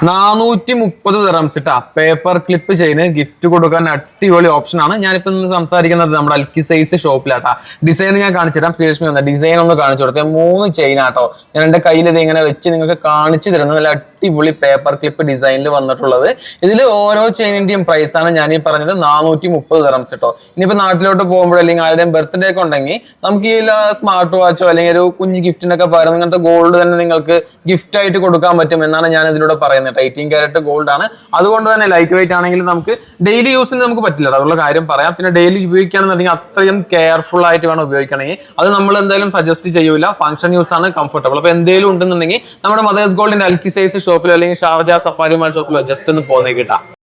430 dirhams ഇട്ടാ paper clip ചെയിന് gift കൊടുക്കാൻ അടിപൊളി ഓപ്ഷൻ ആണ്. ഞാനിപ്പോ ഇന്ന് സംസാരിക്കുന്നത് നമ്മുടെ അൽക്കി സൈസ് ഷോപ്പിലാട്ടാ. ഡിസൈൻ ഞാൻ കാണിച്ചിടാം. ശ്രീലക്ഷ്മി വന്ന ഡിസൈൻ ഒന്ന് കാണിച്ചു കൊടുത്തേ. 3 ചെയിൻ ആട്ടോ ഞാൻ എന്റെ കയ്യിൽ ഇത് ഇങ്ങനെ വെച്ച് നിങ്ങൾക്ക് കാണിച്ചു തരുന്നത്. നല്ല അടിപൊളി പേപ്പർ ക്ലിപ്പ് ഡിസൈനിൽ വന്നിട്ടുള്ളത്. ഇതിൽ ഓരോ ചെയിനിന്റെയും പ്രൈസ് ആണ് ഞാൻ ഈ പറഞ്ഞത് 430 ദിറംസ് കേട്ടോ. ഇനിയിപ്പോ നാട്ടിലോട്ട് പോകുമ്പോൾ അല്ലെങ്കിൽ ആരുടെയും ബർത്ത്ഡേ ഒക്കെ ഉണ്ടെങ്കിൽ നമുക്ക് ഈ സ്മാർട്ട് വാച്ചോ അല്ലെങ്കിൽ ഒരു കുഞ്ഞ് ഗിഫ്റ്റിനൊക്കെ പകരം ഇങ്ങനത്തെ ഗോൾഡ് തന്നെ നിങ്ങൾക്ക് ഗിഫ്റ്റ് ആയിട്ട് കൊടുക്കാൻ പറ്റും എന്നാണ് ഞാൻ ഇതിലൂടെ പറയുന്നത്. 18 കാരറ്റ് ഗോൾഡ് ആണ്. അതുകൊണ്ട് തന്നെ ലൈറ്റ് വെയിറ്റ് ആണെങ്കിലും നമുക്ക് ഡെയിലി യൂസിന് നമുക്ക് പറ്റില്ല, അതുള്ള കാര്യം പറയാം. പിന്നെ ഡെയിലി ഉപയോഗിക്കുകയാണെന്നുണ്ടെങ്കിൽ അത്രയും കെയർഫുൾ ആയിട്ട് വേണം ഉപയോഗിക്കണമെങ്കിൽ. അത് നമ്മൾ എന്തായാലും സജസ്റ്റ് ചെയ്യൂല. ഫംഗ്ഷൻ യൂസ് ആണ്, കംഫർട്ടബിൾ. അപ്പൊ എന്തെങ്കിലും ഉണ്ടെന്നുണ്ടെങ്കിൽ നമ്മുടെ മദേഴ്സ് ഗോൾഡിന്റെ അൽക്കി സൈസ് ഷോപ്പിലോ അല്ലെങ്കിൽ ഷാർജ സഫാരി മാൾ ഷോപ്പിലോ ജസ്റ്റ് ഒന്ന് പോകുന്നേ കിട്ടാം.